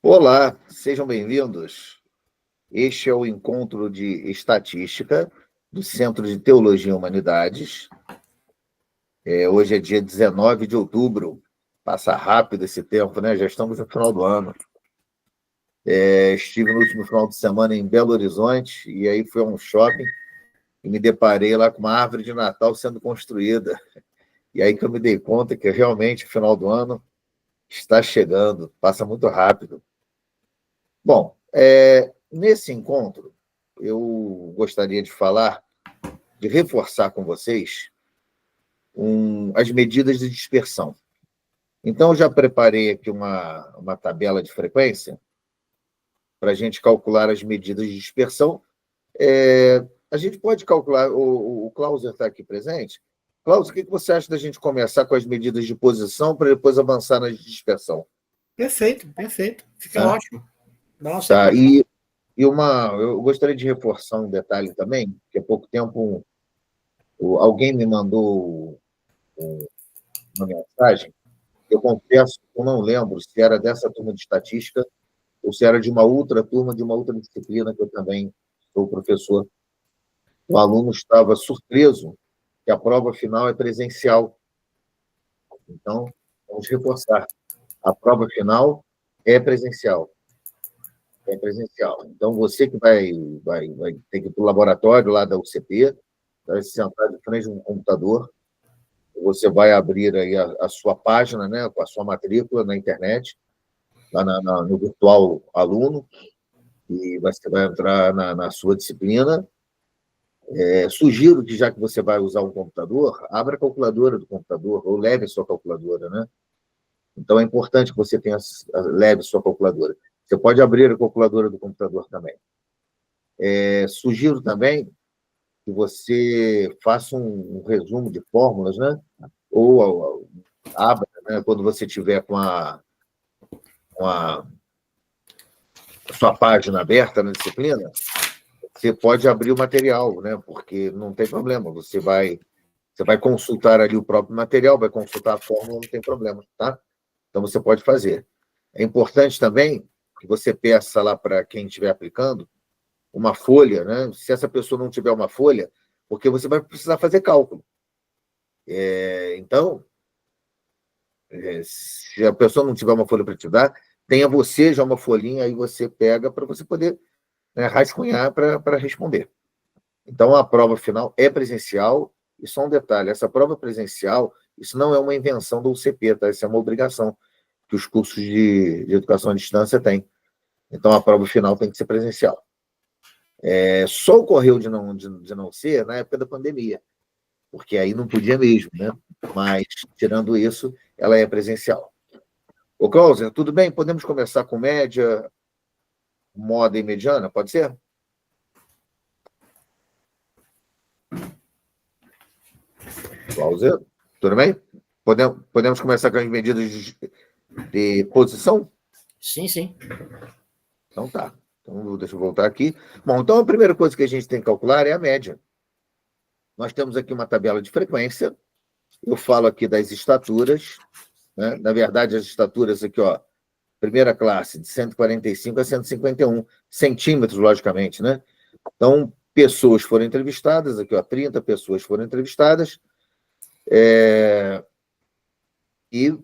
Olá, sejam bem-vindos. Este é o encontro de estatística do Centro de Teologia e Humanidades. Hoje é dia 19 de outubro. Passa rápido esse tempo, né? Já estamos no final do ano. Estive no último final de semana em Belo Horizonte e aí fui a um shopping e me deparei lá com uma árvore de Natal sendo construída. E aí que eu me dei conta que realmente o final do ano está chegando, passa muito rápido. Bom, nesse encontro, eu gostaria de reforçar com vocês as medidas de dispersão. Então, eu já preparei aqui uma tabela de frequência para a gente calcular as medidas de dispersão. A gente pode calcular, o Klauser está aqui presente. Klauser, o que você acha da gente começar com as medidas de posição para depois avançar nas de dispersão? Perfeito, perfeito. Fica Tá? ótimo. Dá uma Tá. sequência. Eu gostaria de reforçar um detalhe também, que há pouco tempo alguém me mandou uma mensagem. Eu confesso que eu não lembro se era dessa turma de estatística ou se era de uma outra turma, de uma outra disciplina, que eu também sou professor. O aluno estava surpreso que a prova final é presencial. Então, vamos reforçar. A prova final é presencial. É presencial. Então, você que vai ter que ir para o laboratório lá da UCP, vai se sentar de frente a um computador, você vai abrir aí a sua página, né, com a sua matrícula na internet, lá no virtual aluno, e você vai entrar na sua disciplina. Sugiro que, já que você vai usar um computador, abra a calculadora do computador, ou leve a sua calculadora, né? Então, é importante que você leve a sua calculadora. Você pode abrir a calculadora do computador também. Sugiro também que você faça um resumo de fórmulas, né? Ou abra, né, quando você tiver com a sua página aberta na disciplina, você pode abrir o material, né? Porque não tem problema, você vai consultar ali o próprio material, vai consultar a fórmula, não tem problema, tá? Então, você pode fazer. É importante também que você peça lá para quem estiver aplicando uma folha, né? Se essa pessoa não tiver uma folha, porque você vai precisar fazer cálculo. Então, se a pessoa não tiver uma folha para te dar, tenha você já uma folhinha, aí você pega para você poder, né, rascunhar para responder. Então, a prova final é presencial, e só um detalhe, essa prova presencial, isso não é uma invenção do UCP, tá? Isso é uma obrigação que os cursos de educação à distância têm. Então, a prova final tem que ser presencial. Só ocorreu de não ser na época da pandemia, porque aí não podia mesmo, né? Mas, tirando isso, ela é presencial. Ô, Cláudia, tudo bem? Podemos começar com média, moda e mediana, pode ser? Cláudia, tudo bem? Podemos começar com as medidas de posição? Sim, sim. Então tá. Então, deixa eu voltar aqui. Bom, então a primeira coisa que a gente tem que calcular é a média. Nós temos aqui uma tabela de frequência. Eu falo aqui das estaturas, né? Na verdade, as estaturas aqui, ó, primeira classe, de 145 a 151 centímetros, logicamente, né? Então, pessoas foram entrevistadas, aqui, ó, 30 pessoas foram entrevistadas, e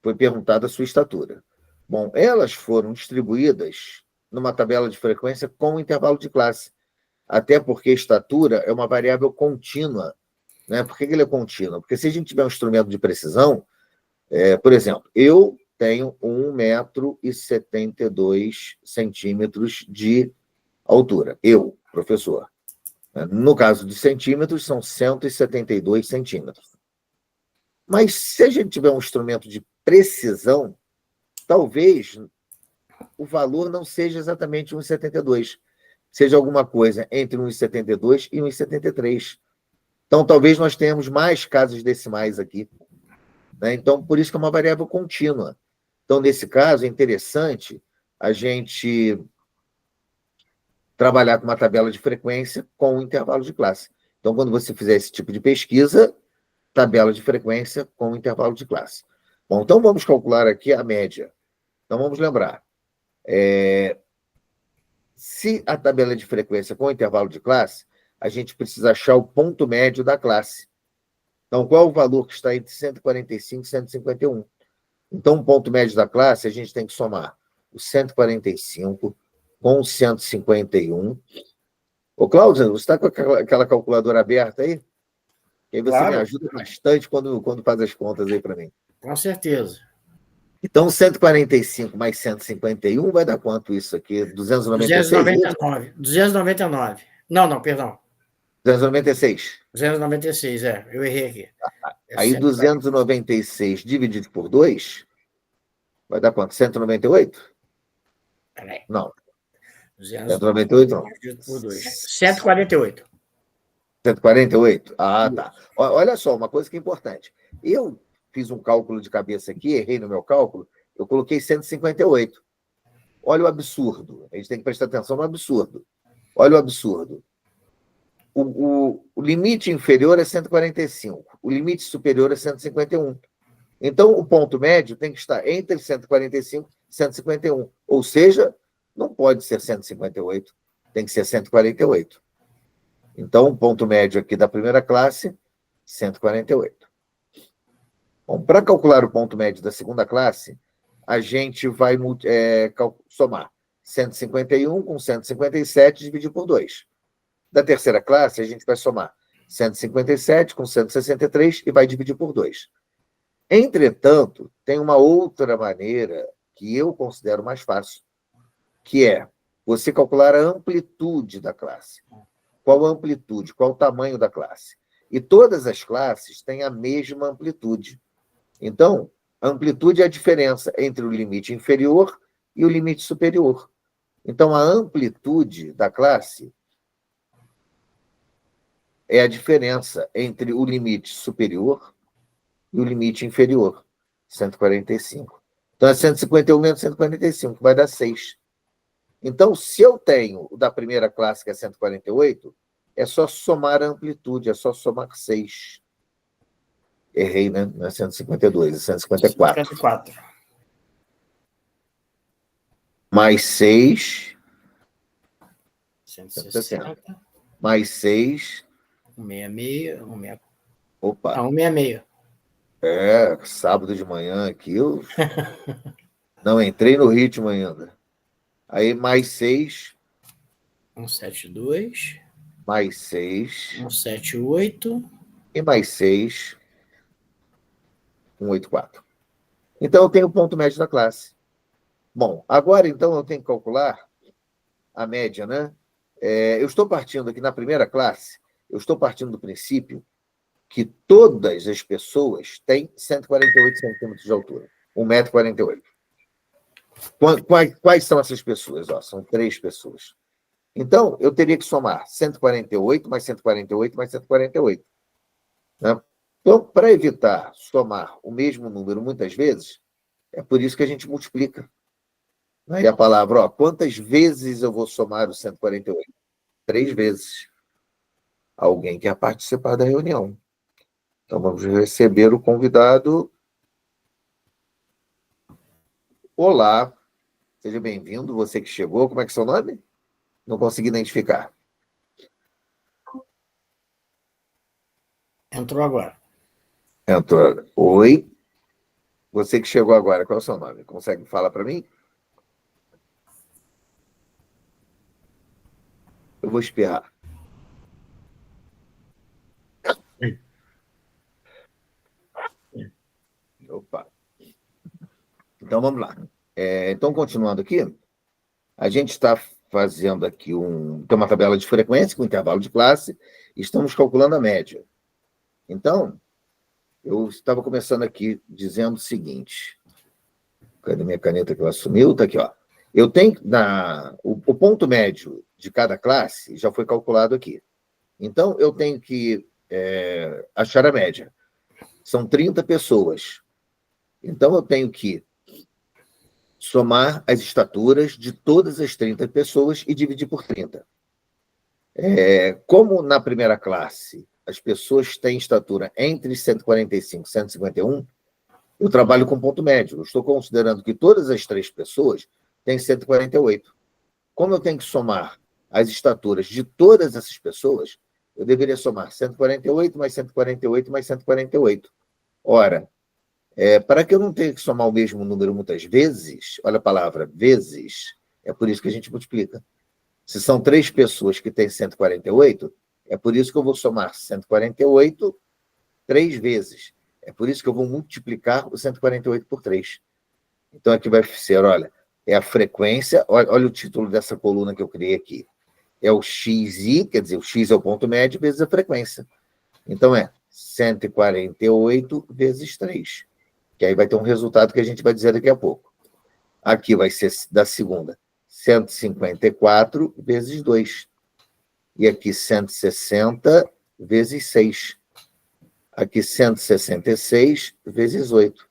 foi perguntada a sua estatura. Bom, elas foram distribuídas numa tabela de frequência com intervalo de classe, até porque a estatura é uma variável contínua, né? Por que ele é contínuo? Porque se a gente tiver um instrumento de precisão, por exemplo, eu tenho 1,72 m de altura, eu, professor. No caso de centímetros, são 172 centímetros. Mas se a gente tiver um instrumento de precisão, talvez o valor não seja exatamente 1,72, seja alguma coisa entre 1,72 e 1,73. Então, talvez nós tenhamos mais casas decimais aqui, né? Então, por isso que é uma variável contínua. Então, nesse caso, é interessante a gente trabalhar com uma tabela de frequência com um intervalo de classe. Então, quando você fizer esse tipo de pesquisa, tabela de frequência com intervalo de classe. Bom, então vamos calcular aqui a média. Então, vamos lembrar. Se a tabela é de frequência com intervalo de classe, a gente precisa achar o ponto médio da classe. Então, qual é o valor que está entre 145 e 151? Então, o ponto médio da classe, a gente tem que somar o 145 com o 151. Ô, Cláudia, você está com aquela calculadora aberta aí? Que aí você me Claro, ajuda bastante quando faz as contas aí para mim. com certeza. Então, 145 mais 151 vai dar quanto isso aqui? 296? 299. 299. Não, perdão. 296. 296, eu errei aqui. Aí 296 dividido por 2 vai dar quanto? 198? Peraí. Não. 198 não. dividido por 2. 148. 148? Ah, tá. Olha só, uma coisa que é importante. Eu fiz um cálculo de cabeça aqui, errei no meu cálculo, eu coloquei 158. Olha o absurdo. A gente tem que prestar atenção no absurdo. Olha o absurdo. O limite inferior é 145. O limite superior é 151. Então, o ponto médio tem que estar entre 145 e 151. Ou seja, não pode ser 158, tem que ser 148. Então, o ponto médio aqui da primeira classe, 148. Bom, para calcular o ponto médio da segunda classe, a gente vai somar 151 com 157 e dividir por 2. Da terceira classe, a gente vai somar 157 com 163 e vai dividir por 2. Entretanto, tem uma outra maneira que eu considero mais fácil, que é você calcular a amplitude da classe. Qual a amplitude? Qual o tamanho da classe? E todas as classes têm a mesma amplitude. Então, a amplitude é a diferença entre o limite inferior e o limite superior. Então, a amplitude da classe é a diferença entre o limite superior e o limite inferior, 145. Então, é 151 menos 145, vai dar 6. Então, se eu tenho o da primeira classe, que é 148, é só somar a amplitude, é só somar 6. Errei, né? Não é 152, é 154. 154. Mais 6. 160. Mais 6. 166. 166. Opa. 166. Sábado de manhã aqui eu não entrei no ritmo ainda. Aí mais 6. 172. Mais 6. 178. E mais 6. 184. Então, eu tenho o ponto médio da classe. Bom, agora, então, eu tenho que calcular a média, né? Eu estou partindo aqui na primeira classe, eu estou partindo do princípio que todas as pessoas têm 148 centímetros de altura, 1,48 m. Quais são essas pessoas? São 3 pessoas. Então, eu teria que somar 148 mais 148 mais 148. Né? Então, para evitar somar o mesmo número muitas vezes, é por isso que a gente multiplica. Aí a palavra, quantas vezes eu vou somar o 148? 3 vezes. Alguém quer participar da reunião. Então, vamos receber o convidado. Olá, seja bem-vindo, você que chegou. Como é que é o seu nome? Não consegui identificar. Entrou agora. Entrou. Oi. Você que chegou agora, qual é o seu nome? Consegue falar para mim? Eu vou espirrar. Opa. Então, vamos lá. Então, continuando aqui, a gente está fazendo aqui tem uma tabela de frequência com intervalo de classe e estamos calculando a média. Então, eu estava começando aqui dizendo o seguinte. Cadê minha caneta que ela sumiu? Está aqui, ó. Eu tenho o ponto médio de cada classe já foi calculado aqui. Então, eu tenho que achar a média. São 30 pessoas. Então, eu tenho que somar as estaturas de todas as 30 pessoas e dividir por 30. Como na primeira classe as pessoas têm estatura entre 145 e 151, eu trabalho com ponto médio. Eu estou considerando que todas as 3 pessoas tem 148. Como eu tenho que somar as estaturas de todas essas pessoas, eu deveria somar 148 mais 148 mais 148. Ora, para que eu não tenha que somar o mesmo número muitas vezes, olha a palavra vezes, é por isso que a gente multiplica. Se são 3 pessoas que têm 148, é por isso que eu vou somar 148 3 vezes. É por isso que eu vou multiplicar o 148 por 3. Então, aqui vai ser, olha, é a frequência, olha o título dessa coluna que eu criei aqui. É o XI, quer dizer, o X é o ponto médio, vezes a frequência. Então, é 148 vezes 3. Que aí vai ter um resultado que a gente vai dizer daqui a pouco. Aqui vai ser da segunda, 154 vezes 2. E aqui 160 vezes 6. Aqui 166 vezes 8.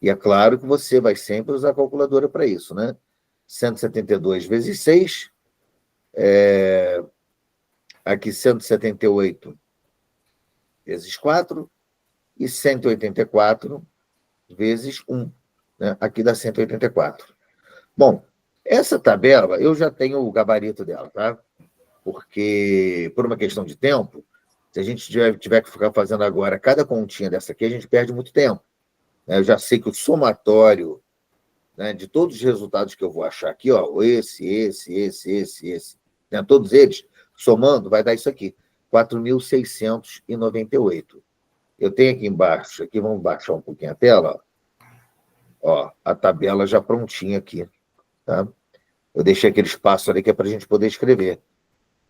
E é claro que você vai sempre usar a calculadora para isso, né? 172 vezes 6, aqui 178 vezes 4, e 184 vezes 1, né? Aqui dá 184. Bom, essa tabela, eu já tenho o gabarito dela, tá? Porque, por uma questão de tempo, se a gente tiver que ficar fazendo agora cada continha dessa aqui, a gente perde muito tempo. Eu já sei que o somatório, né, de todos os resultados que eu vou achar aqui, ó, esse, né, todos eles, somando, vai dar isso aqui, 4.698. Eu tenho aqui embaixo, aqui vamos baixar um pouquinho a tela, ó, a tabela já prontinha aqui, tá? Eu deixei aquele espaço ali que é para a gente poder escrever.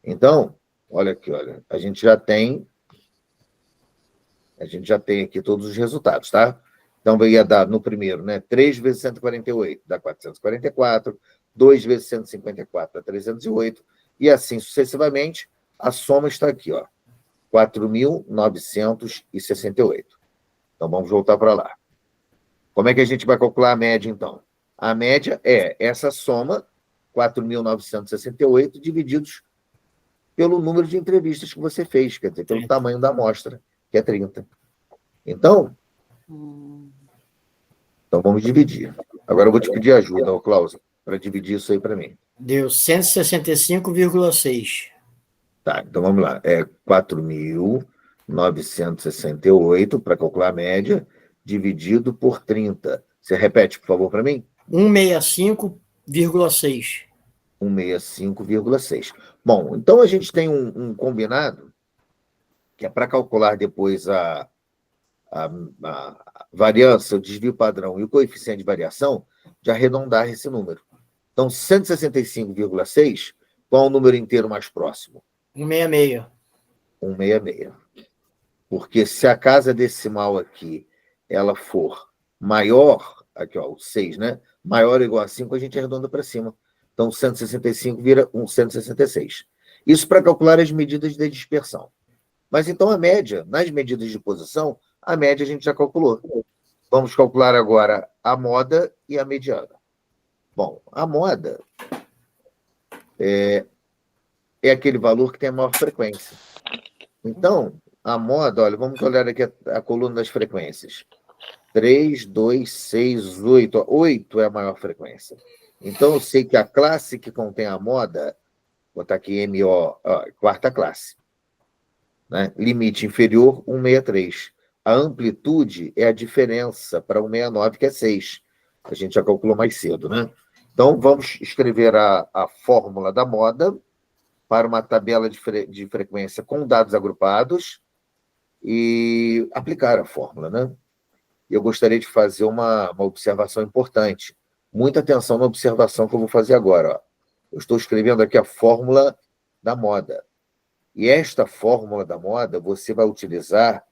Então, olha aqui, olha, a gente já tem aqui todos os resultados, tá? Então, ia dar no primeiro, né? 3 vezes 148 dá 444, 2 vezes 154 dá 308, e assim sucessivamente, a soma está aqui, ó, 4.968. Então, vamos voltar para lá. Como é que a gente vai calcular a média, então? A média é essa soma, 4.968, divididos pelo número de entrevistas que você fez, quer dizer, pelo tamanho da amostra, que é 30. Então, vamos dividir. Agora eu vou te pedir ajuda, Cláudio, para dividir isso aí para mim. Deu 165,6. Tá, então vamos lá. É 4.968 para calcular a média, dividido por 30. Você repete, por favor, para mim? 165,6. 165,6. Bom, então a gente tem um combinado, que é para calcular depois a variância, o desvio padrão e o coeficiente de variação, de arredondar esse número. Então, 165,6, qual é o número inteiro mais próximo? 166. 166. Porque se a casa decimal aqui ela for maior, aqui ó, o 6, né? Maior ou igual a 5, a gente arredonda para cima. Então, 165 vira 166. Isso para calcular as medidas de dispersão. Mas então a média, nas medidas de posição, a média a gente já calculou. Vamos calcular agora a moda e a mediana. Bom, a moda é aquele valor que tem a maior frequência. Então, a moda, olha, vamos olhar aqui a coluna das frequências. 3, 2, 6, 8. 8 é a maior frequência. Então, eu sei que a classe que contém a moda, vou botar aqui MO, quarta classe. Né? Limite inferior, 163. A amplitude é a diferença para 169, que é 6. A gente já calculou mais cedo, né? Então, vamos escrever a fórmula da moda para uma tabela de frequência com dados agrupados e aplicar a fórmula, né? Eu gostaria de fazer uma observação importante. Muita atenção na observação que eu vou fazer agora. Ó. Eu estou escrevendo aqui a fórmula da moda. E esta fórmula da moda você vai utilizar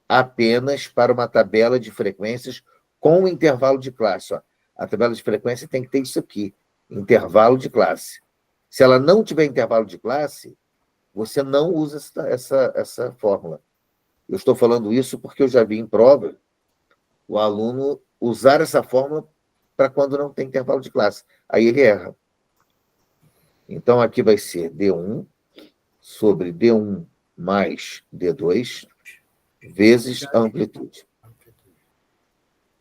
apenas para uma tabela de frequências com intervalo de classe. Ó. A tabela de frequência tem que ter isso aqui, intervalo de classe. Se ela não tiver intervalo de classe, você não usa essa fórmula. Eu estou falando isso porque eu já vi em prova o aluno usar essa fórmula para quando não tem intervalo de classe. Aí ele erra. Então, aqui vai ser D1 sobre D1 mais D2 vezes a amplitude.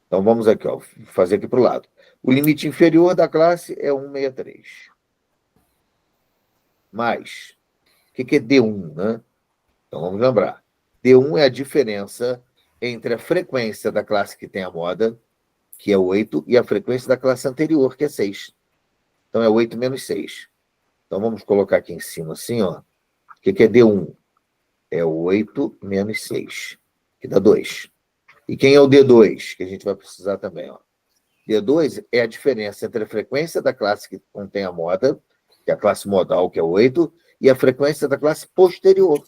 Então, vamos aqui, ó, fazer aqui para o lado. O limite inferior da classe é 163. Mais, o que é D1, né? Então, vamos lembrar. D1 é a diferença entre a frequência da classe que tem a moda, que é 8, e a frequência da classe anterior, que é 6. Então, é 8 menos 6. Então, vamos colocar aqui em cima assim, ó. O que é D1? É 8 menos 6, que dá 2. E quem é o D2? Que a gente vai precisar também, ó. D2 é a diferença entre a frequência da classe que contém a moda, que é a classe modal, que é 8, e a frequência da classe posterior,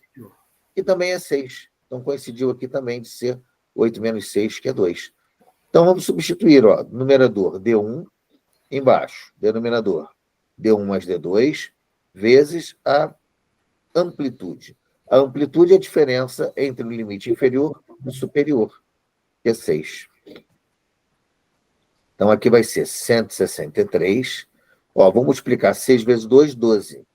que também é 6. Então, coincidiu aqui também de ser 8 menos 6, que é 2. Então, vamos substituir, ó, numerador D1, embaixo, denominador D1 mais D2, vezes a amplitude. A amplitude é a diferença entre o limite inferior e o superior, que é 6. Então, aqui vai ser 163. Ó, vou multiplicar 6 vezes 2, 12.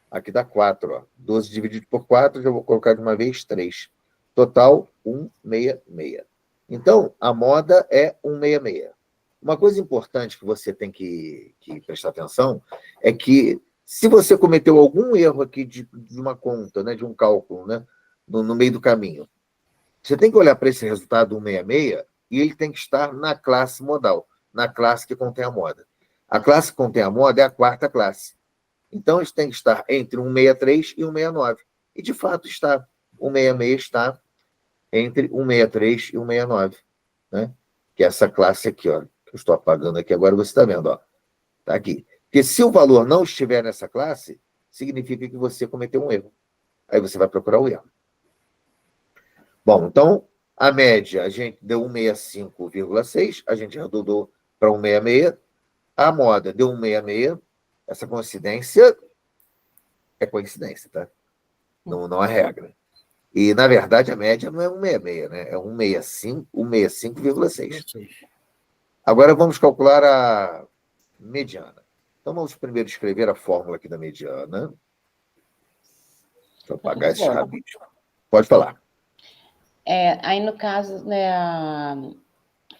Aqui dá 4. Ó. 12 dividido por 4, já vou colocar de uma vez 3. Total, 166. Então, a moda é 166. Uma coisa importante que você tem que prestar atenção é que, se você cometeu algum erro aqui de uma conta, né, de um cálculo, né, no meio do caminho, você tem que olhar para esse resultado 166 e ele tem que estar na classe modal, na classe que contém a moda. A classe que contém a moda é a quarta classe. Então, isso tem que estar entre 163 e 169. E, de fato, está. 166 está entre 163 e 169. Né? Que é essa classe aqui, ó, que eu estou apagando aqui agora, você está vendo. Está aqui. Porque se o valor não estiver nessa classe, significa que você cometeu um erro. Aí você vai procurar o erro. Bom, então, a média, a gente deu 165,6, a gente arredondou para 166. A moda deu 166. Essa coincidência é coincidência, tá? Não é regra. E, na verdade, a média não é 166, né? É 165,6. Agora, vamos calcular a mediana. Então, vamos primeiro escrever a fórmula aqui da mediana. Deixa eu apagar esses rabiscos. Pode falar. Aí, no caso, né,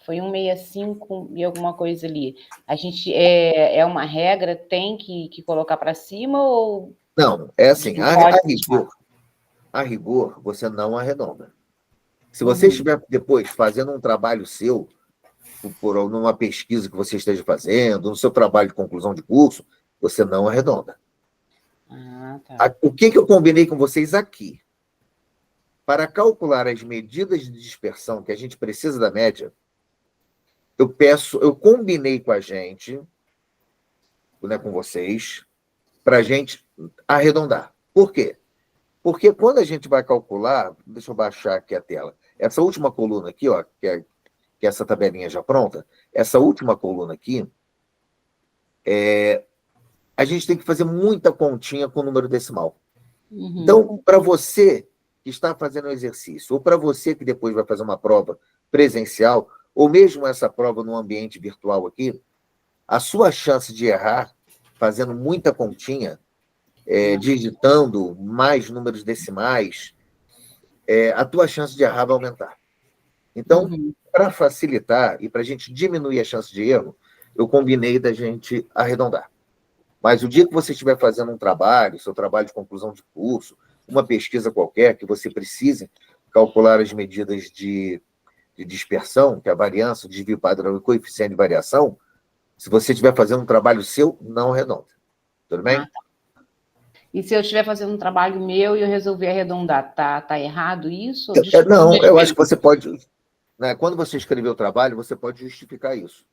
foi 165 e alguma coisa ali. A gente é uma regra, tem que colocar para cima ou... Não, é assim, a rigor, você não arredonda. Se você estiver depois fazendo um trabalho seu, por numa pesquisa que você esteja fazendo, no seu trabalho de conclusão de curso, você não arredonda. Tá. O que eu combinei com vocês aqui? Para calcular as medidas de dispersão que a gente precisa da média, eu combinei com a gente, né, com vocês, para a gente arredondar. Por quê? Porque quando a gente vai calcular, deixa eu baixar aqui a tela, essa última coluna aqui, ó, que é essa tabelinha já pronta, essa última coluna aqui, a gente tem que fazer muita continha com o número decimal. Então, para você que está fazendo o exercício, ou para você que depois vai fazer uma prova presencial, ou mesmo essa prova no ambiente virtual aqui, a sua chance de errar, fazendo muita continha, digitando mais números decimais, a tua chance de errar vai aumentar. Então, para facilitar e para a gente diminuir a chance de erro, eu combinei da gente arredondar. Mas o dia que você estiver fazendo um trabalho, seu trabalho de conclusão de curso, uma pesquisa qualquer, que você precise calcular as medidas de dispersão, que é a variância, o desvio padrão e coeficiente de variação, se você estiver fazendo um trabalho seu, não arredonda. Tudo bem? Tá. E se eu estiver fazendo um trabalho meu e eu resolver arredondar, tá errado isso? Não, eu acho que você pode... Né, quando você escrever o trabalho, você pode justificar isso.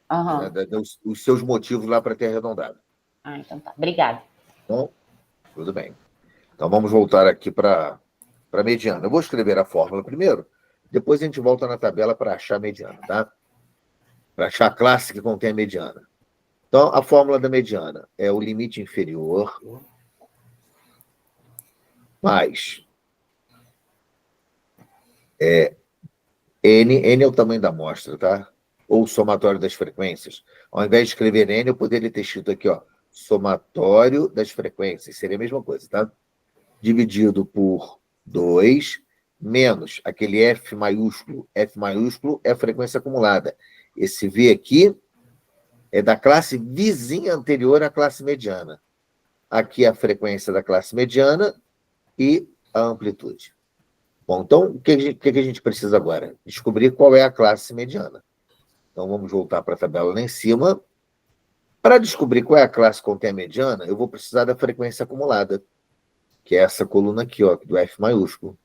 Né, os seus motivos lá para ter arredondado. Então tá. Obrigada. Bom, tudo bem. Então, vamos voltar aqui para a mediana. Eu vou escrever a fórmula primeiro, depois a gente volta na tabela para achar a mediana, tá? Para achar a classe que contém a mediana. Então, a fórmula da mediana é o limite inferior mais N é o tamanho da amostra, tá? Ou o somatório das frequências. Ao invés de escrever N, eu poderia ter escrito aqui, ó, somatório das frequências, seria a mesma coisa, tá? Dividido por 2, menos aquele F maiúsculo. F maiúsculo é a frequência acumulada. Esse V aqui é da classe vizinha anterior à classe mediana. Aqui a frequência da classe mediana e a amplitude. Bom, então, o que a gente precisa agora? Descobrir qual é a classe mediana. Então, vamos voltar para a tabela lá em cima. Para descobrir qual é a classe que contém a mediana, eu vou precisar da frequência acumulada, que é essa coluna aqui, ó, do F maiúsculo.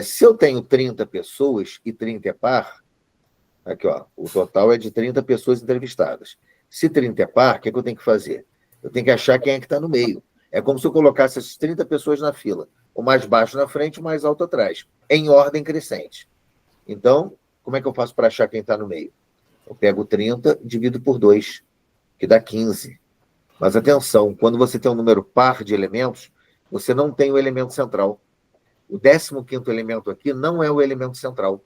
Se eu tenho 30 pessoas e 30 é par, aqui, ó, o total é de 30 pessoas entrevistadas. Se 30 é par, o que eu tenho que fazer? Eu tenho que achar quem é que está no meio. É como se eu colocasse essas 30 pessoas na fila. O mais baixo na frente, o mais alto atrás, em ordem crescente. Então, como é que eu faço para achar quem está no meio? Eu pego 30, divido por 2, que dá 15. Mas atenção, quando você tem um número par de elementos, você não tem o elemento central. O 15º elemento aqui não é o elemento central.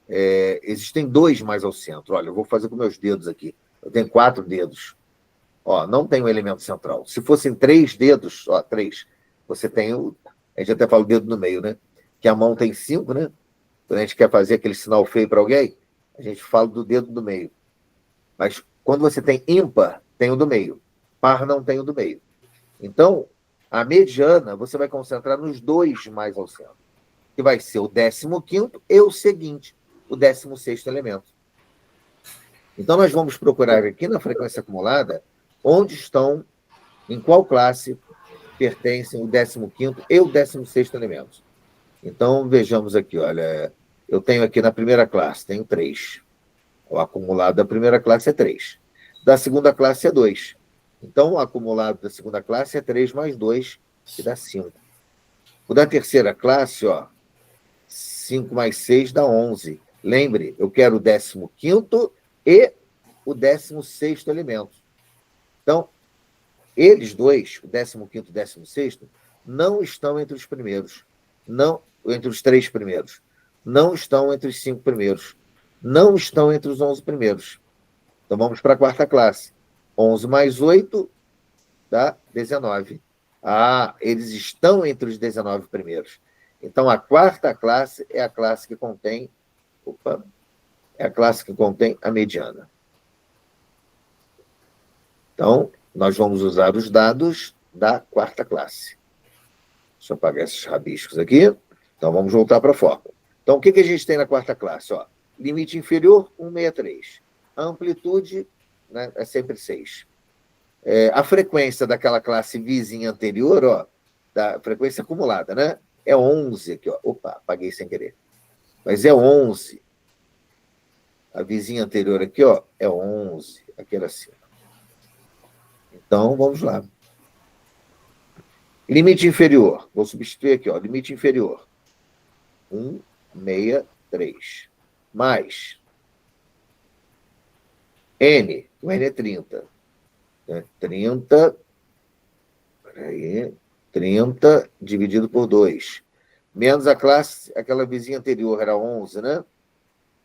Existem 2 mais ao centro. Olha, eu vou fazer com meus dedos aqui. Eu tenho 4 dedos. Ó, não tem o elemento central. Se fossem 3 dedos, ó, 3, você tem o... A gente até fala o dedo no meio, né? Que a mão tem 5, né? Quando a gente quer fazer aquele sinal feio para alguém, a gente fala do dedo do meio. Mas quando você tem ímpar, tem o do meio. Par não tem o do meio. Então, a mediana, você vai concentrar nos 2 mais ao centro, que vai ser o 15º e o seguinte, o 16º elemento. Então, nós vamos procurar aqui na frequência acumulada onde estão, em qual classe pertencem o 15º e o 16º elementos. Então, vejamos aqui, olha, eu tenho aqui na primeira classe, tenho 3. O acumulado da primeira classe é 3. Da segunda classe é 2. Então, o acumulado da segunda classe é 3 mais 2, que dá 5. O da terceira classe, ó, 5 mais 6 dá 11. Lembre, eu quero o 15º e o 16º elemento. Então, eles dois, o 15º e o 16º, não estão entre os primeiros. Não, entre os 3 primeiros. Não estão entre os 5 primeiros. Não estão entre os 11 primeiros. Então, vamos para a quarta classe. 11 mais 8 dá 19. Ah, eles estão entre os 19 primeiros. Então, a quarta classe é a classe que contém... é a classe que contém a mediana. Então, nós vamos usar os dados da quarta classe. Deixa eu apagar esses rabiscos aqui. Então, vamos voltar para a fórmula. Então, o que a gente tem na quarta classe? Ó, limite inferior, 163. A amplitude, né, é sempre 6. A frequência daquela classe vizinha anterior, ó, da frequência acumulada, né? É 11 aqui, ó. Opa, apaguei sem querer. Mas é 11. A vizinha anterior aqui, ó, é 11. Aqui era assim. Então, vamos lá. Limite inferior. Vou substituir aqui, ó. Limite inferior. 163. Mais N. O N é 30. 30. Peraí. 30 dividido por 2. Menos a classe, aquela vizinha anterior era 11, né?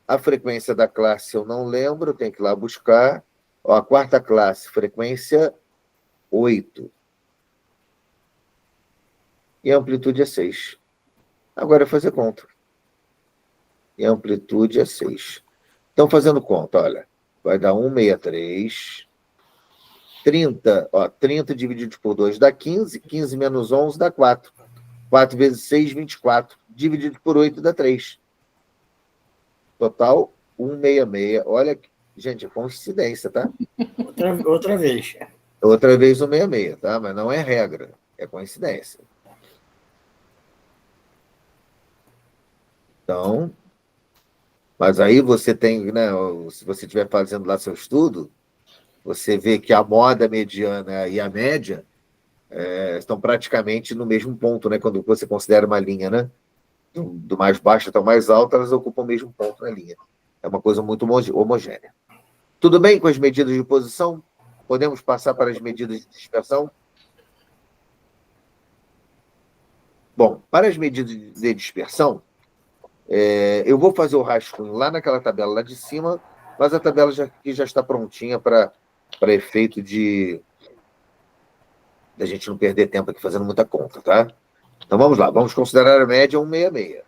A frequência da classe eu não lembro, tenho que ir lá buscar. Ó, a quarta classe, frequência 8. E a amplitude é 6. Agora é fazer conta. E a amplitude é 6. Então, fazendo conta, olha, vai dar 163. 30, ó, 30 dividido por 2 dá 15. 15 menos 11 dá 4. 4 vezes 6, 24. Dividido por 8 dá 3. Total, 166. Olha, gente, é coincidência, tá? Outra vez. Outra vez 166, tá? Mas não é regra, é coincidência. Então, mas aí você tem, né? Se você estiver fazendo lá seu estudo, você vê que a moda mediana e a média estão praticamente no mesmo ponto, né? Quando você considera uma linha, né? Do mais baixo até o mais alto, elas ocupam o mesmo ponto na linha. É uma coisa muito homogênea. Tudo bem com as medidas de posição? Podemos passar para as medidas de dispersão? Bom, para as medidas de dispersão, eu vou fazer o rascunho lá naquela tabela lá de cima, mas a tabela aqui já está prontinha para efeito da gente não perder tempo aqui fazendo muita conta, tá? Então vamos lá, vamos considerar a média 166.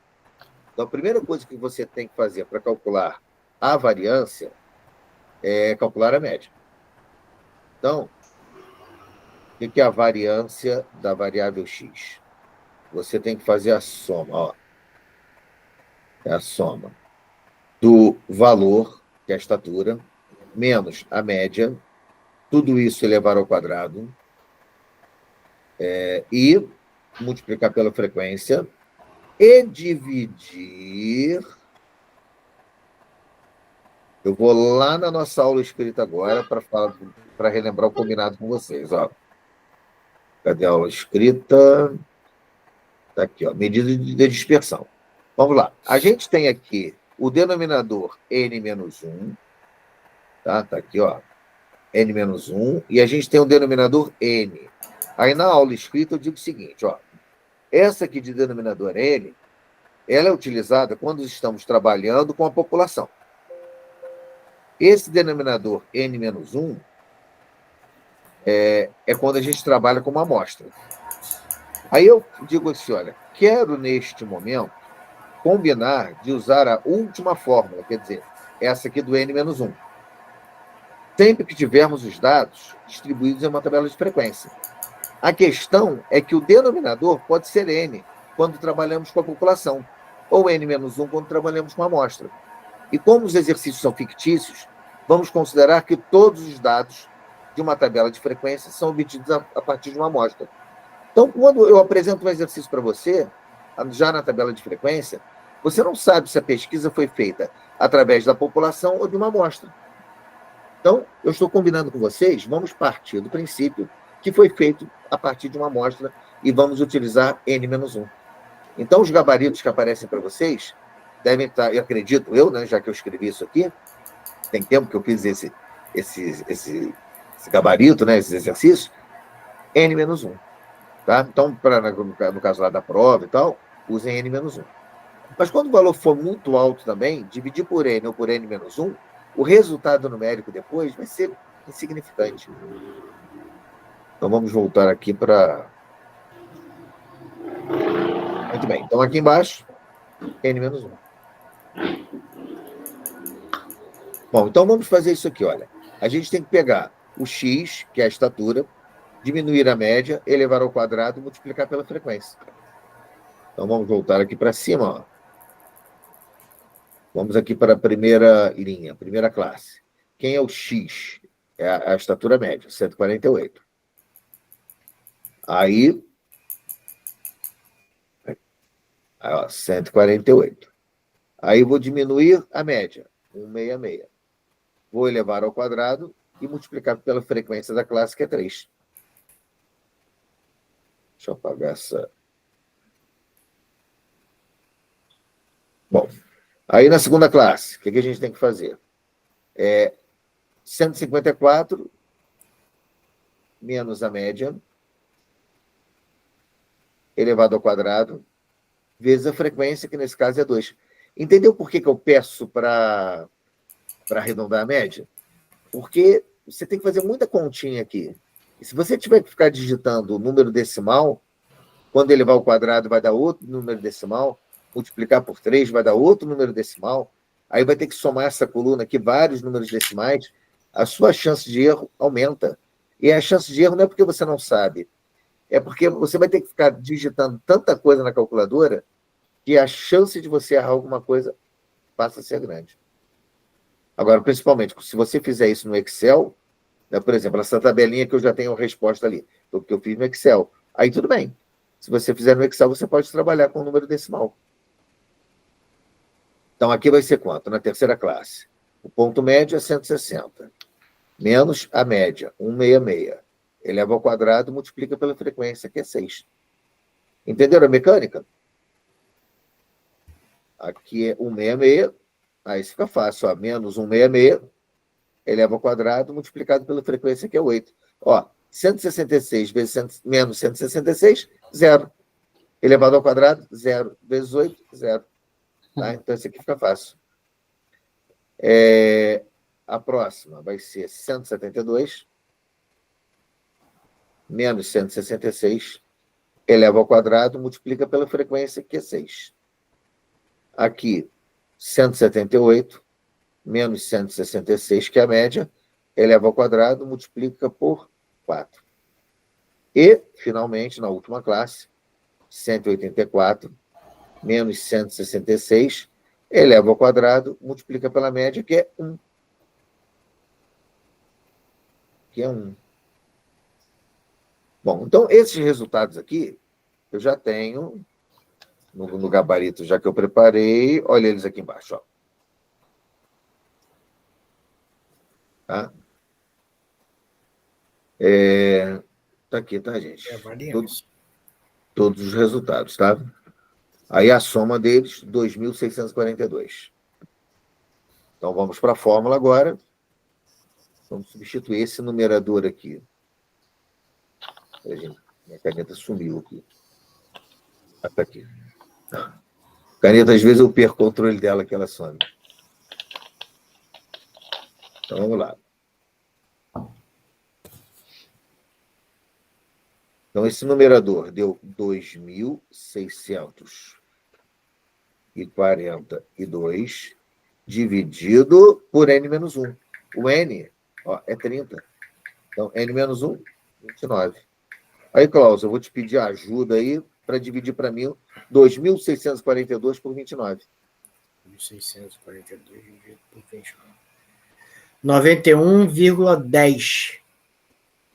Então a primeira coisa que você tem que fazer para calcular a variância é calcular a média. Então, o que é a variância da variável x? Você tem que fazer a soma, ó. É a soma do valor, que é a estatura, menos a média, tudo isso elevado ao quadrado, e multiplicar pela frequência e dividir. Eu vou lá na nossa aula escrita agora para relembrar o combinado com vocês. Ó. Cadê a aula escrita? Está aqui, ó, medida de dispersão. Vamos lá. A gente tem aqui o denominador n-1, tá? Tá aqui, ó, n-1, e a gente tem o denominador n. Aí na aula escrita eu digo o seguinte, ó, essa aqui de denominador n, ela é utilizada quando estamos trabalhando com a população. Esse denominador n-1 é quando a gente trabalha com uma amostra. Aí eu digo assim, olha, quero neste momento combinar de usar a última fórmula, quer dizer, essa aqui do n-1. Sempre que tivermos os dados distribuídos em uma tabela de frequência. A questão é que o denominador pode ser n, quando trabalhamos com a população, ou n-1 quando trabalhamos com a amostra. E como os exercícios são fictícios, vamos considerar que todos os dados de uma tabela de frequência são obtidos a partir de uma amostra. Então, quando eu apresento um exercício para você, já na tabela de frequência, você não sabe se a pesquisa foi feita através da população ou de uma amostra. Então, eu estou combinando com vocês, vamos partir do princípio que foi feito a partir de uma amostra e vamos utilizar n-1. Então, os gabaritos que aparecem para vocês devem estar, eu acredito, né, já que eu escrevi isso aqui, tem tempo que eu fiz esse gabarito, né, esses exercícios, n-1. Tá? Então, no caso lá da prova e tal, usem n-1. Mas quando o valor for muito alto também, dividir por n ou por n-1, o resultado numérico depois vai ser insignificante. Então, vamos voltar aqui para... Muito bem. Então, aqui embaixo, n-1. Bom, então vamos fazer isso aqui, olha. A gente tem que pegar o x, que é a estatura, diminuir a média, elevar ao quadrado e multiplicar pela frequência. Então, vamos voltar aqui para cima, ó. Vamos aqui para a primeira linha, primeira classe. Quem é o x? É a estatura média, 148. Aí, ó, 148. Aí vou diminuir a média, 166. Vou elevar ao quadrado e multiplicar pela frequência da classe, que é 3. Deixa eu apagar essa... Bom, aí na segunda classe, o que a gente tem que fazer? 154 menos a média, elevado ao quadrado, vezes a frequência, que nesse caso é 2. Entendeu por que eu peço para arredondar a média? Porque você tem que fazer muita continha aqui. E se você tiver que ficar digitando o número decimal, quando elevar ao quadrado vai dar outro número decimal, multiplicar por 3 vai dar outro número decimal, aí vai ter que somar essa coluna aqui, vários números decimais, a sua chance de erro aumenta. E a chance de erro não é porque você não sabe, é porque você vai ter que ficar digitando tanta coisa na calculadora que a chance de você errar alguma coisa passa a ser grande. Agora, principalmente, se você fizer isso no Excel, né, por exemplo, essa tabelinha que eu já tenho a resposta ali, porque eu fiz no Excel, aí tudo bem. Se você fizer no Excel, você pode trabalhar com o número decimal. Então, aqui vai ser quanto? Na terceira classe. O ponto médio é 160. Menos a média, 166. Eleva ao quadrado, multiplica pela frequência, que é 6. Entenderam a mecânica? Aqui é 166. Aí fica fácil. Ó, menos 166. Eleva ao quadrado, multiplicado pela frequência, que é 8. Ó, 166 vezes menos 166, 0. Elevado ao quadrado, 0. Vezes 8, 0. Tá? Então, isso aqui fica fácil. A próxima vai ser 172 menos 166, eleva ao quadrado, multiplica pela frequência, que é 6. Aqui, 178 menos 166, que é a média, eleva ao quadrado, multiplica por 4. E, finalmente, na última classe, 184 menos 166, eleva ao quadrado, multiplica pela média, que é 1. Que é 1. Bom, então, esses resultados aqui, eu já tenho no gabarito, já que eu preparei. Olha eles aqui embaixo. Ó. Tá? Tá aqui, tá, gente? Todos os resultados, tá? Aí a soma deles, 2.642. Então, vamos para a fórmula agora. Vamos substituir esse numerador aqui. Minha caneta sumiu aqui. Está aqui. Caneta, às vezes eu perco o controle dela, que ela some. Então, vamos lá. Então, esse numerador deu 2.642 dividido por n menos 1. O n é 30. Então, n menos 1, 29. Aí, Cláudio, eu vou te pedir ajuda aí para dividir para mim 2.642 por 29. 2.642 dividido por 29. 91,10.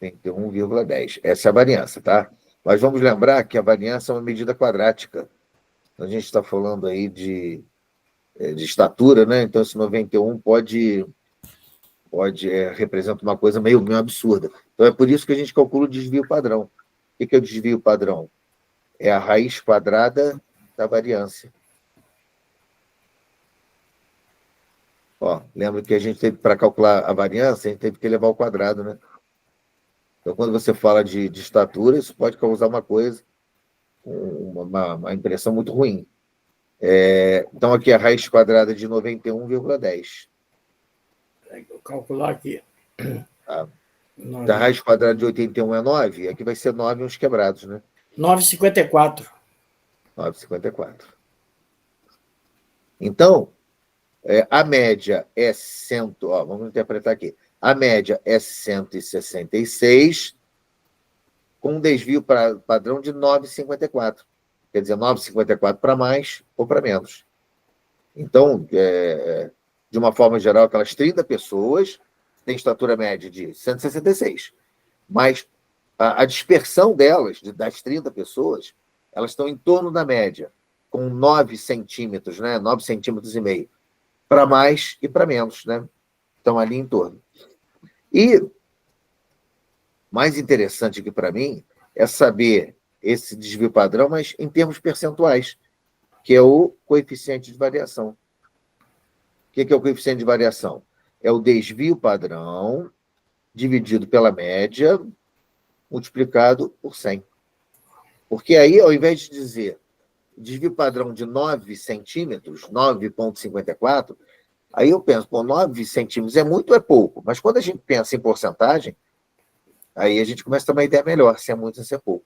91,10. Essa é a variância, tá? Mas vamos lembrar que a variância é uma medida quadrática. A gente está falando aí de estatura, né? Então, esse 91 pode representa uma coisa meio absurda. Então, é por isso que a gente calcula o desvio padrão. O que é o desvio padrão? É a raiz quadrada da variância. Lembra que a gente teve, para calcular a variância, a gente teve que levar ao quadrado, né? Então, quando você fala de estatura, isso pode causar uma coisa, uma impressão muito ruim. Então, aqui a raiz quadrada de 91,10. Vou calcular aqui. A raiz quadrada de 81 é 9, aqui vai ser 9 uns quebrados, né? 9,54. 9,54. Então, a média é 100, vamos interpretar aqui. A média é 166, com um desvio padrão de 9,54. Quer dizer, 9,54 para mais ou para menos. Então, de uma forma geral, aquelas 30 pessoas têm estatura média de 166. Mas a dispersão delas, das 30 pessoas, elas estão em torno da média, com 9 centímetros, né? 9 centímetros e meio, para mais e para menos, né? Estão ali em torno. E mais interessante aqui para mim é saber esse desvio padrão, mas em termos percentuais, que é o coeficiente de variação. O que é o coeficiente de variação? É o desvio padrão dividido pela média multiplicado por 100. Porque aí, ao invés de dizer desvio padrão de 9 centímetros, 9,54, aí eu penso, 9 centímetros é muito ou é pouco? Mas quando a gente pensa em porcentagem, aí a gente começa a ter uma ideia melhor, se é muito ou se é pouco.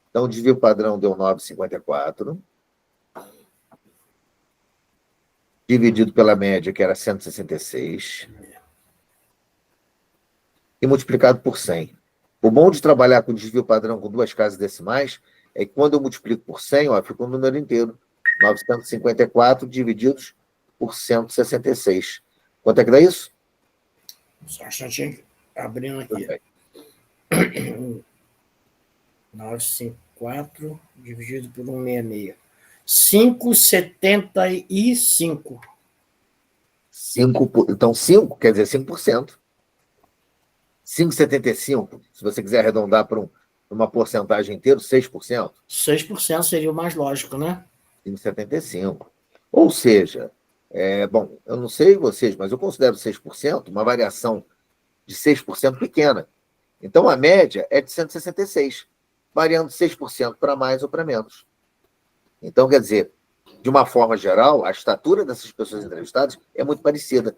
Então, o desvio padrão deu 9,54, dividido pela média, que era 166, e multiplicado por 100. O bom de trabalhar com desvio padrão com duas casas decimais é que quando eu multiplico por 100, fica um número inteiro. 954 divididos por 166. Quanto é que dá isso? Só um instantinho, abrindo aqui. 954 dividido por 166. 5,75. Então, 5 quer dizer 5%. 5,75, se você quiser arredondar para uma porcentagem inteira, 6%. 6% seria o mais lógico, né? 5,75. Ou seja, bom, eu não sei vocês, mas eu considero 6% uma variação de 6% pequena. Então, a média é de 166, variando 6% para mais ou para menos. Então, quer dizer, de uma forma geral, a estatura dessas pessoas entrevistadas é muito parecida.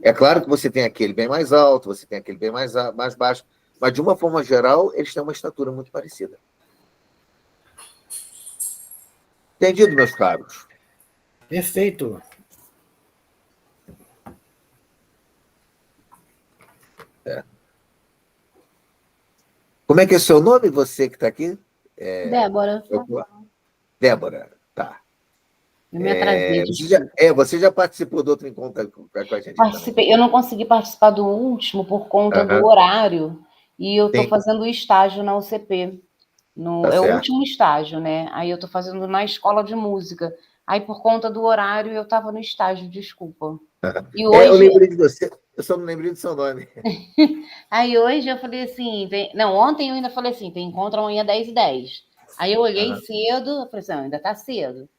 É claro que você tem aquele bem mais alto, você tem aquele bem mais baixo, mas, de uma forma geral, eles têm uma estatura muito parecida. Entendido, meus caros? Perfeito. É. Como é que é o seu nome, você que está aqui? Débora, Débora, tá. eu me atrasei, desculpa. Você já participou do outro encontro com a gente também? Eu não consegui participar do último por conta do Aham, horário, e eu estou sim, fazendo o estágio na UCP. tá É o certo. último estágio, né? Aí eu estou fazendo na escola de música. Aí, por conta do horário, eu estava no estágio, desculpa. Aham. E Eu hoje, lembrei de você, eu só não lembrei do seu nome. aí hoje eu falei assim, não, ontem eu ainda falei assim, tem encontro amanhã 10h10. Aí eu olhei Aham. cedo, eu falei assim, não, ainda está cedo.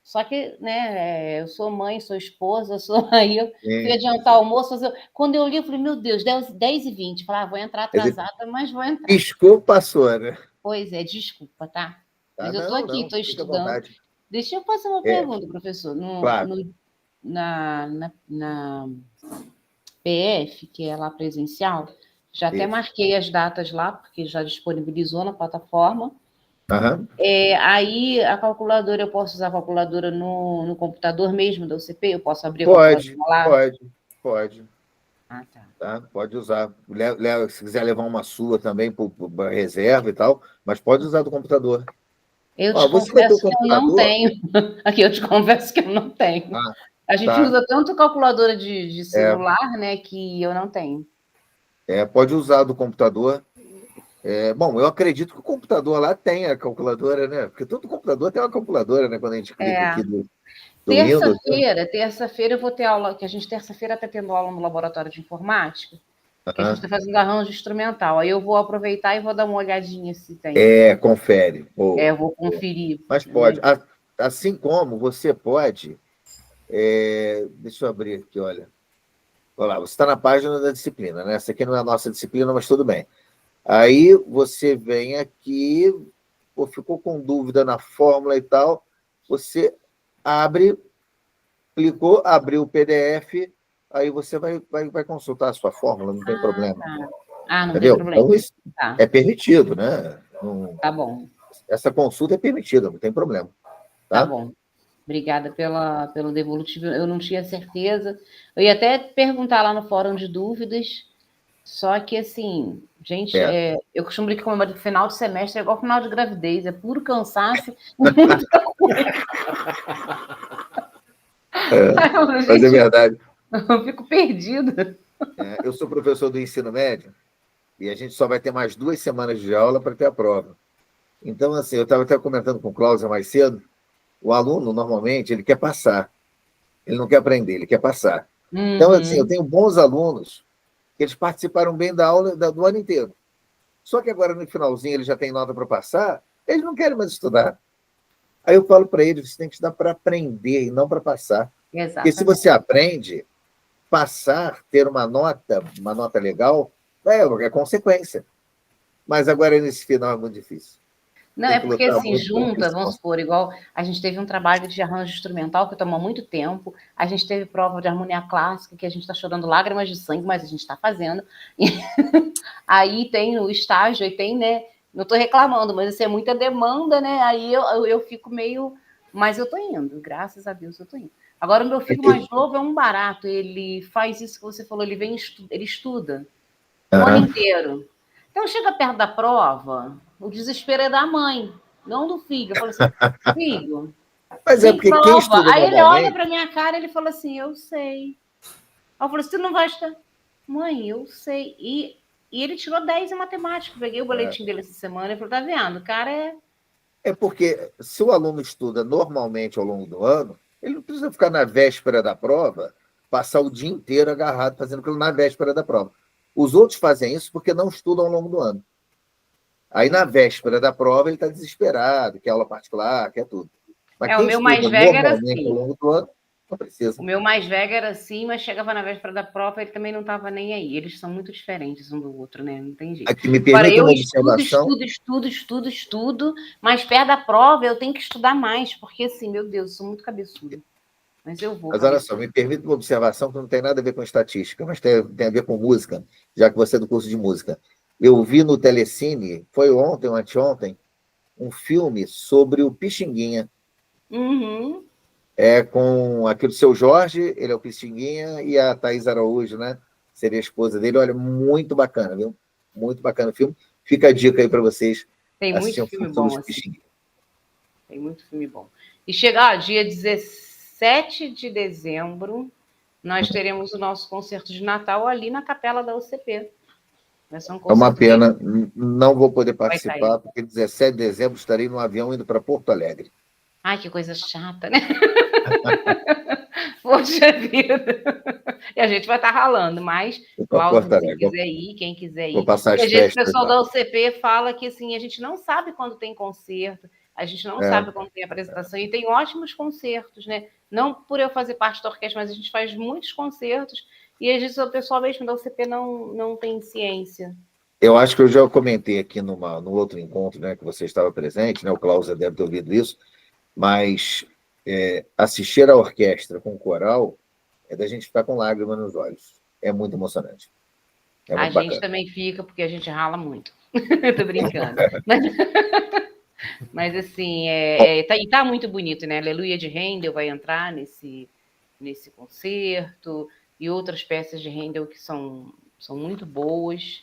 Só que, né, eu sou mãe, sou esposa, sou aí eu fui Sim, adiantar o sim. almoço, quando eu li, eu falei, meu Deus, 10h20. Falei, vou entrar Quer dizer, atrasada, mas vou entrar. piscou, passou, né? Pois é, desculpa, tá? Tá? Mas eu estou Não, aqui, não, estou fica à estudando. vontade. Deixa eu fazer uma É, pergunta, professor. claro. Na PF, que é lá presencial, já até Isso. marquei as datas lá, porque já disponibilizou na plataforma. Aham. Aí a calculadora, eu posso usar a calculadora no computador mesmo da UCP? Eu posso abrir a calculadora Pode, lá? pode, pode. Ah, tá. Tá? Pode usar. Se quiser levar uma sua também para reserva e tal, mas pode usar do computador. Eu te Ó, você vai ter o confesso que eu não computador? tenho. Aqui eu te confesso que eu não tenho. Ah, A gente tá. usa tanto calculadora de É, celular, né, que eu não tenho. pode usar do computador. Bom, eu acredito que o computador lá tem a calculadora, né? Porque todo computador tem uma calculadora, né? Quando a gente clica É, aqui do Windows, né? terça-feira eu vou ter aula, que a gente terça-feira está tendo aula no laboratório de informática, que a gente Aham. está fazendo arranjo instrumental. Aí eu vou aproveitar e vou dar uma olhadinha se tem. Confere. Boa, Eu vou boa. conferir, Mas né? pode. Assim como você pode. Deixa eu abrir aqui, olha. Olha lá, você está na página da disciplina, né? Essa aqui não é a nossa disciplina, mas tudo bem. Aí você vem aqui, pô, ficou com dúvida na fórmula e tal, você abre, clicou, abriu o PDF, aí você vai consultar a sua fórmula, não tem Ah, problema. tá. Ah, não tem Entendeu? problema. Então, isso Tá, é permitido, né? tá bom, Essa consulta é permitida, não tem problema, tá tá? bom. Obrigada pelo devolutivo. Eu não tinha certeza. Eu ia até perguntar lá no fórum de dúvidas, só que assim, gente, É. eu costumo dizer que o final de semestre é igual final de gravidez, é puro cansaço e muita coisa. Aí eu falo, Mas é gente, verdade. eu fico perdida. Eu sou professor do ensino médio e a gente só vai ter mais 2 semanas de aula para ter a prova. Então, assim, eu estava até comentando com o Cláudio mais cedo, o aluno, normalmente, ele quer passar. Ele não quer aprender, ele quer passar. Então, assim, eu Uhum, tenho bons alunos que eles participaram bem da aula do ano inteiro. Só que agora, no finalzinho, eles já têm nota para passar, eles não querem mais estudar. Aí eu falo para eles, você tem que estudar para aprender e não para passar. Porque se exatamente. você aprende, passar, ter uma nota legal, é consequência. Mas agora, nesse final, é muito difícil. Não, Tem é que porque lutar assim, muito pela junta, vamos questão. supor, igual a gente teve um trabalho de arranjo instrumental que tomou muito tempo, a gente teve prova de harmonia clássica, que a gente está chorando lágrimas de sangue, mas a gente está fazendo. E aí tem o estágio, aí tem, né? Não estou reclamando, mas assim, é muita demanda, né? Aí eu fico meio. Mas eu estou indo, graças a Deus eu estou indo. Agora, o meu filho mais novo é um barato, ele faz isso que você falou, ele estuda o ano Aham. inteiro. Então, chega perto da prova, o desespero é da mãe, não do filho. Eu falo assim, filho, Mas é tem porque quem prova. estuda Aí ele olha normalmente. para minha cara e ele fala assim, eu sei. Aí eu falo assim, tu não vai estudar? Mãe, eu sei. E ele tirou 10 em matemática. Peguei o É boletim dele essa semana e falei, tá vendo? O cara é... porque se o aluno estuda normalmente ao longo do ano, ele não precisa ficar na véspera da prova, passar o dia inteiro agarrado fazendo aquilo na véspera da prova. Os outros fazem isso porque não estudam ao longo do ano. Aí, na véspera da prova, ele está desesperado, quer aula particular, quer tudo. Mas O quem meu mais estuda velho era normalmente ao assim. longo do ano, não O precisa. meu mais velho era assim, mas chegava na véspera da prova, ele também não estava nem aí. Eles são muito diferentes um do outro, né? Não tem jeito. Aqui, me Agora, permita eu uma observação. estudo, mas perto da prova eu tenho que estudar mais, porque assim, meu Deus, eu sou muito cabeçuda. Mas eu vou, Mas olha só, cabeçuda. me permita uma observação que não tem nada a ver com estatística, mas tem a ver com música, já que você é do curso de música. Eu vi no Telecine, foi ontem ou anteontem, um filme sobre o Pixinguinha. Uhum. É com aquele seu Jorge, ele é o Pixinguinha, e a Thaís Araújo, né? seria a esposa dele. Olha, muito bacana, viu? Muito bacana o filme. Fica a dica aí para vocês Tem muito filme bom, dos assim. Pixinguinhas. Tem muito filme bom. E chegar dia 17 de dezembro, nós teremos o nosso concerto de Natal ali na capela da UCP. Vai ser um É uma concerto pena, não vou poder Vai cair. participar, porque 17 de dezembro estarei no avião indo para Porto Alegre. Ai, que coisa chata, né? Poxa vida. E a gente vai estar ralando, mas, Vou para Cláudio, Porto se Alegre. quiser ir, quem quiser Vou ir. passar Porque as às vezes o festas pessoal lá. da UCP fala que assim, a gente não sabe quando tem concerto, a gente não sabe quando tem apresentação, e tem ótimos concertos, né? Não por eu fazer parte da orquestra, mas a gente faz muitos concertos, e às vezes o pessoal mesmo da UCP não tem ciência. Eu acho que eu já comentei aqui no outro encontro, né, que você estava presente, né, o Cláudio deve ter ouvido isso, mas assistir a orquestra com coral é da gente ficar com lágrimas nos olhos. É muito emocionante. É A muito gente bacana. também fica, porque a gente rala muito. Tô brincando. Mas assim, tá muito bonito, né? Aleluia de Handel vai entrar nesse concerto, e outras peças de Handel que são muito boas.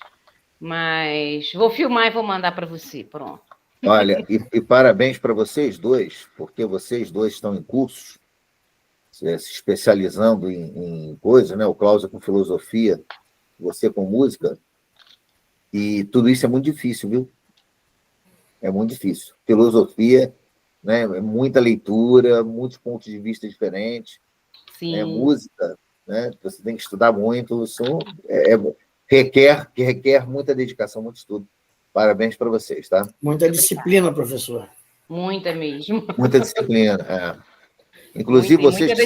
Mas vou filmar e vou mandar para você. Pronto. Olha, e parabéns para vocês dois, porque vocês dois estão em cursos, se especializando em coisas, né? O Cláudio com filosofia, você com música, e tudo isso é muito difícil, viu? É muito difícil. Filosofia, né? Muita leitura, muitos pontos de vista diferentes. Sim. Né? Música, né? Você tem que estudar muito. Requer muita dedicação, muito estudo. Parabéns para vocês, tá? Muita disciplina, professor. Muita mesmo. Muita disciplina, Inclusive, vocês que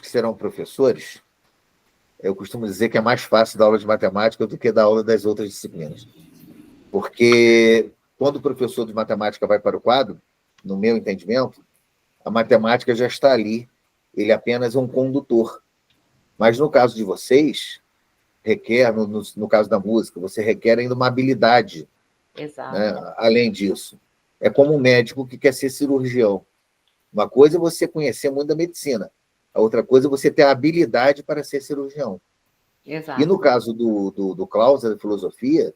serão professores, eu costumo dizer que é mais fácil dar aula de matemática do que dar aula das outras disciplinas. Porque quando o professor de matemática vai para o quadro, no meu entendimento, a matemática já está ali, ele é apenas um condutor. Mas no caso de vocês, requer, no caso da música, você requer ainda uma habilidade. Exato. Né? Além disso, é como um médico que quer ser cirurgião. Uma coisa é você conhecer muito da medicina, a outra coisa é você ter a habilidade para ser cirurgião. Exato. E no caso do Klaus, da filosofia,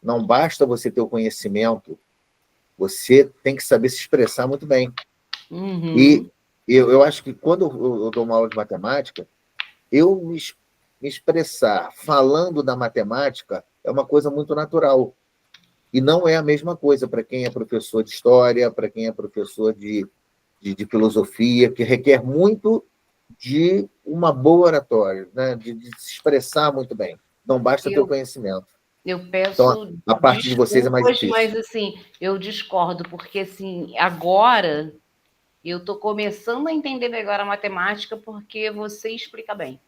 não basta você ter o conhecimento, você tem que saber se expressar muito bem. Uhum. E eu acho que quando eu dou uma aula de matemática, eu me expressar falando da matemática é uma coisa muito natural. E não é a mesma coisa para quem é professor de história, para quem é professor de filosofia, que requer muito de uma boa oratória, né? de se expressar muito bem. Não basta ter o conhecimento. Eu peço então, a parte de vocês é mais difícil. Mas, assim, eu discordo, porque, assim, agora eu estou começando a entender melhor a matemática porque você explica bem.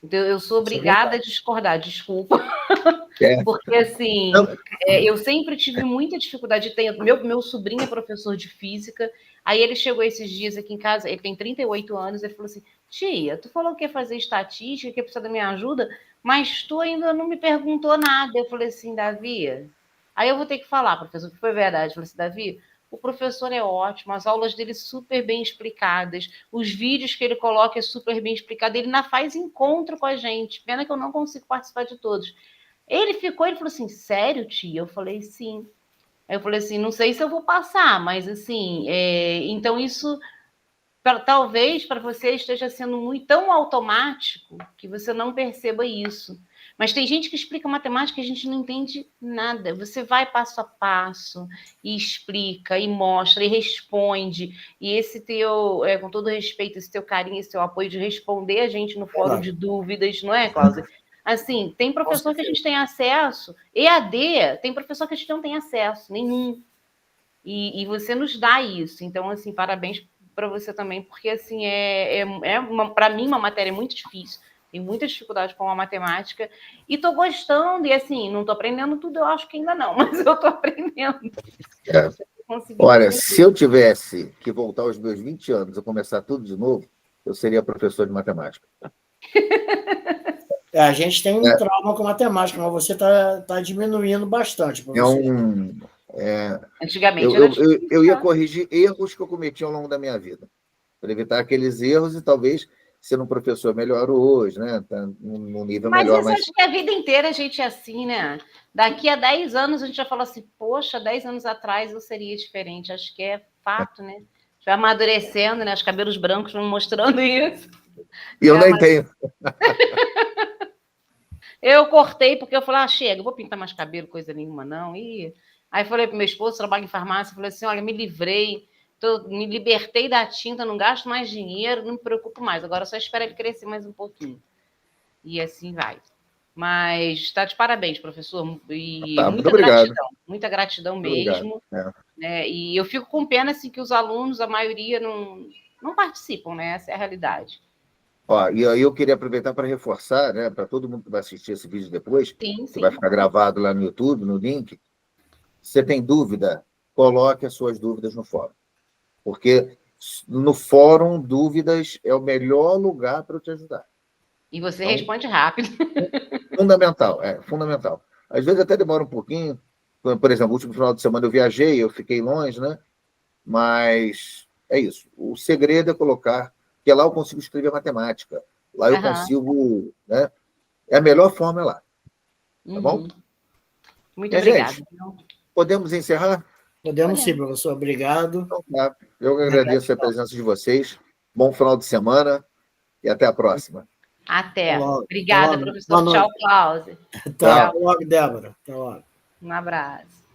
Então, eu sou obrigada a discordar, desculpa. Porque, assim, eu sempre tive muita dificuldade. Meu sobrinho é professor de física, aí ele chegou esses dias aqui em casa, ele tem 38 anos, ele falou assim, tia, tu falou que ia fazer estatística, que ia precisar da minha ajuda, mas tu ainda não me perguntou nada. Eu falei assim, Davi, aí eu vou ter que falar, professor, que foi verdade. Eu falei assim, Davi, o professor é ótimo, as aulas dele super bem explicadas, os vídeos que ele coloca é super bem explicado, ele ainda faz encontro com a gente, pena que eu não consigo participar de todos. Ele falou assim, sério, tia? Eu falei, sim. Aí eu falei assim, não sei se eu vou passar, mas assim, então isso, talvez para você esteja sendo muito tão automático que você não perceba isso. Mas tem gente que explica matemática e a gente não entende nada. Você vai passo a passo e explica, e mostra, e responde. E esse teu, com todo respeito, esse teu carinho, esse teu apoio de responder a gente no fórum de dúvidas, não é, Cláudia? Assim, tem professor que a gente tem acesso, EAD, tem professor que a gente não tem acesso, nenhum. E você nos dá isso. Então, assim, parabéns para você também, porque, assim, para mim, uma matéria muito difícil. Tenho muita dificuldade com a matemática. E estou gostando, e, assim, não estou aprendendo tudo, eu acho que ainda não, mas eu estou aprendendo. Olha, se eu tivesse que voltar aos meus 20 anos e começar tudo de novo, eu seria professor de matemática. A gente tem um trauma com matemática, mas você está diminuindo bastante. Antigamente eu ia corrigir erros que eu cometi ao longo da minha vida, para evitar aqueles erros e talvez sendo um professor melhor hoje, né? Está num nível Mas melhor. isso acho que a vida inteira a gente é assim, né? Daqui a 10 anos a gente já fala assim, poxa, 10 anos atrás eu seria diferente. Acho que é fato, né? A gente vai amadurecendo, né? Os cabelos brancos vão mostrando isso. E eu nem tenho. Eu cortei porque eu falei, chega, eu vou pintar mais cabelo, coisa nenhuma, não. E aí falei pro meu esposo, trabalho em farmácia, falei assim, olha, me livrei, me libertei da tinta, não gasto mais dinheiro, não me preocupo mais. Agora só espero ele crescer mais um pouquinho. E assim vai. Mas está de parabéns, professor. E muita gratidão Muito mesmo. obrigado. Né? E eu fico com pena assim, que os alunos, a maioria, não participam, né? Essa é a realidade. Ó, e aí eu queria aproveitar para reforçar, né, para todo mundo que vai assistir esse vídeo depois, Sim. que vai ficar gravado lá no YouTube, no link. Se você tem dúvida, coloque as suas dúvidas no fórum. Porque no fórum, dúvidas é o melhor lugar para eu te ajudar. E você responde rápido. Fundamental, fundamental. Às vezes até demora um pouquinho. Por exemplo, no último final de semana eu viajei, eu fiquei longe, né? Mas é isso. O segredo é colocar, porque lá eu consigo escrever matemática. Lá eu consigo, né? É a melhor forma lá. Tá bom? Muito obrigada. Gente, podemos encerrar? Podemos sim, professor. Obrigado. Então, tá. Eu agradeço a presença de vocês. Bom final de semana e até a próxima. Até. Obrigada, professor. Tchau, Cláudio. Até logo, Débora. Até logo. Um abraço.